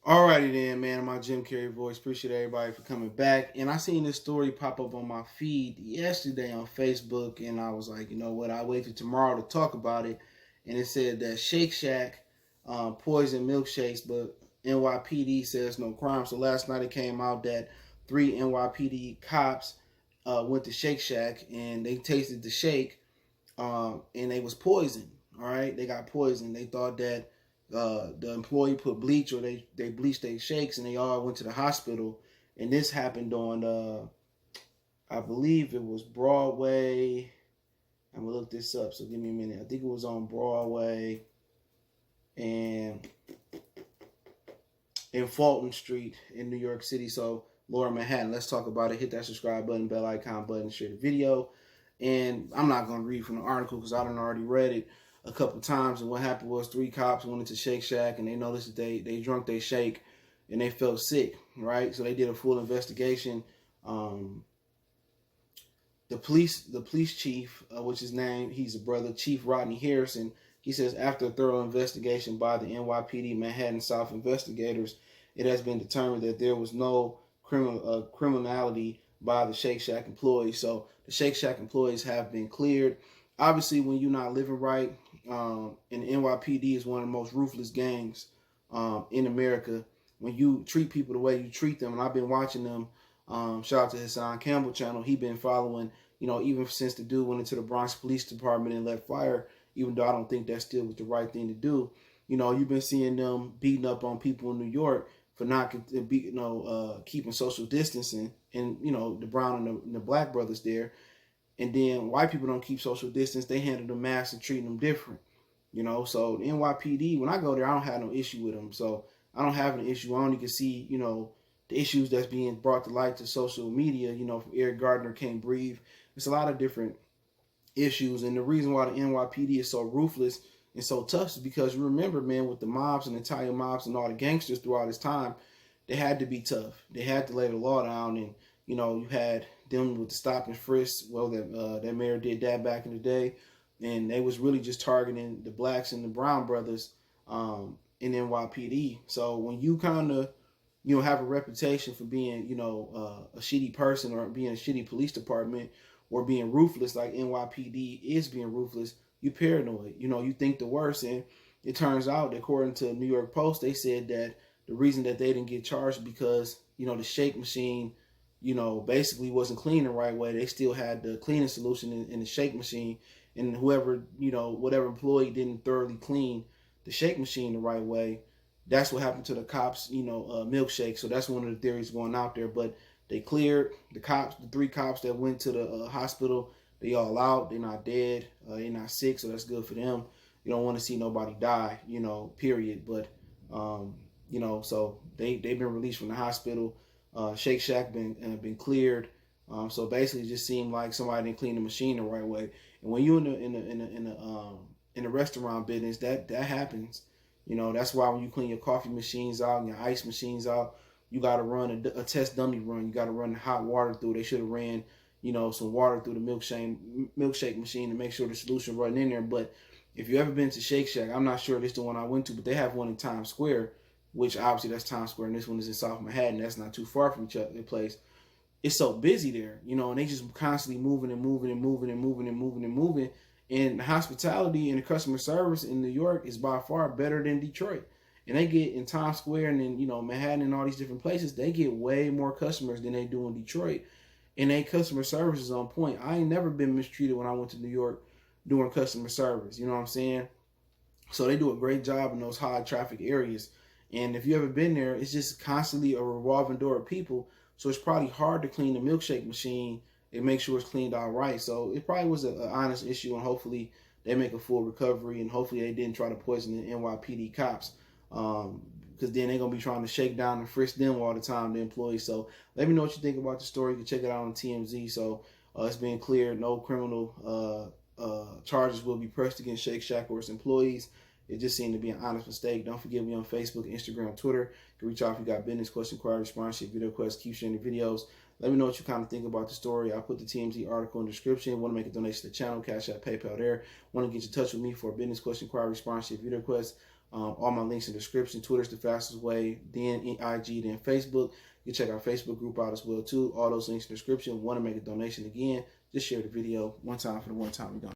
Alrighty then, man. My Jim Carrey voice. Appreciate everybody for coming back. And I seen this story pop up on my feed yesterday on Facebook, and I was like, you know what? I'll wait till tomorrow to talk about it. And it said that Shake Shack poisoned milkshakes, but NYPD says no crime. So last night it came out that 3 NYPD cops went to Shake Shack and they tasted the shake, and they was poisoned. All right, they got poisoned. They thought that the employee put bleach, or they bleached their shakes, and they all went to the hospital. And this happened on I believe it was Broadway. I'm gonna look this up, so give me a minute. I think it was on Broadway and in Fulton Street in New York City. So Lower Manhattan. Let's talk about it. Hit that subscribe button, bell icon button, share the video. And I'm not gonna read from the article because I done already read it a couple times. And what happened was 3 cops went into Shake Shack and they noticed that they drunk their shake and they felt sick, right? So they did a full investigation. The police chief, which is named, he's a brother, Chief Rodney Harrison. He says after a thorough investigation by the NYPD Manhattan South investigators, it has been determined that there was no criminality by the Shake Shack employees. So the Shake Shack employees have been cleared. Obviously, when you're not living right, and NYPD is one of the most ruthless gangs in America. When you treat people the way you treat them, and I've been watching them. Shout out to Hassan Campbell channel. He been following, even since the dude went into the Bronx Police Department and let fire, even though I don't think that still was the right thing to do. You've been seeing them beating up on people in New York for not keeping social distancing, and the brown and the black brothers there. And then white people don't keep social distance. They handle the masks and treating them different. So the NYPD, when I go there, I don't have no issue with them. So I don't have an issue. I only can see, the issues that's being brought to light to social media, from Eric Gardner Can't Breathe. It's a lot of different issues. And the reason why the NYPD is so ruthless and so tough is because you remember, man, with the mobs and Italian mobs and all the gangsters throughout this time, they had to be tough. They had to lay the law down. And, you had them with the stop and frisk. Well, that mayor did that back in the day. And they was really just targeting the blacks and the brown brothers in NYPD. So when you kind of have a reputation for being, a shitty person, or being a shitty police department, or being ruthless like NYPD is being ruthless, you paranoid. You think the worst. And it turns out, according to New York Post, they said that the reason that they didn't get charged because, the shake machine, basically wasn't clean the right way. They still had the cleaning solution in the shake machine. And whoever, whatever employee didn't thoroughly clean the shake machine the right way, that's what happened to the cops, milkshake. So that's one of the theories going out there. But they cleared the cops, the 3 cops that went to the hospital. They all out. They're not dead. They're not sick. So that's good for them. You don't want to see nobody die, period. But, so they've been released from the hospital. Shake Shack been cleared. So basically, it just seemed like somebody didn't clean the machine the right way. And when you're in the restaurant business, that happens. That's why when you clean your coffee machines out and your ice machines out, you got to run a test dummy run. You got to run hot water through. They should have ran, some water through the milkshake machine to make sure the solution running in there. But if you ever been to Shake Shack, I'm not sure this is the one I went to, but they have one in Times Square, which obviously that's Times Square, and this one is in South Manhattan. That's not too far from each other place. It's so busy there, and they just constantly moving and moving and moving and moving and moving and moving. And the hospitality and the customer service in New York is by far better than Detroit. And they get in Times Square and then, Manhattan and all these different places, they get way more customers than they do in Detroit. And their customer service is on point. I ain't never been mistreated when I went to New York doing customer service. You know what I'm saying? So they do a great job in those high traffic areas. And if you ever been there, it's just constantly a revolving door of people. So it's probably hard to clean the milkshake machine and make sure it's cleaned out right. So it probably was an honest issue, and hopefully they make a full recovery, and hopefully they didn't try to poison the NYPD cops, because then they're going to be trying to shake down and frisk them all the time, the employees. So let me know what you think about the story. You can check it out on TMZ. So it's been cleared. No criminal charges will be pressed against Shake Shack or its employees. It just seemed to be an honest mistake. Don't forget me on Facebook, Instagram, Twitter. You can reach out if you got business, question, inquiry, sponsorship, video requests. Keep sharing the videos. Let me know what you kind of think about the story. I'll put the TMZ article in the description. Want to make a donation to the channel, Cash App, PayPal there. Want to get in touch with me for a business question, inquiry, sponsorship, video requests. All my links in the description. Twitter's the fastest way, then IG, then Facebook. You can check our Facebook group out as well too. All those links in the description. Want to make a donation again, just share the video one time for the one time we're going.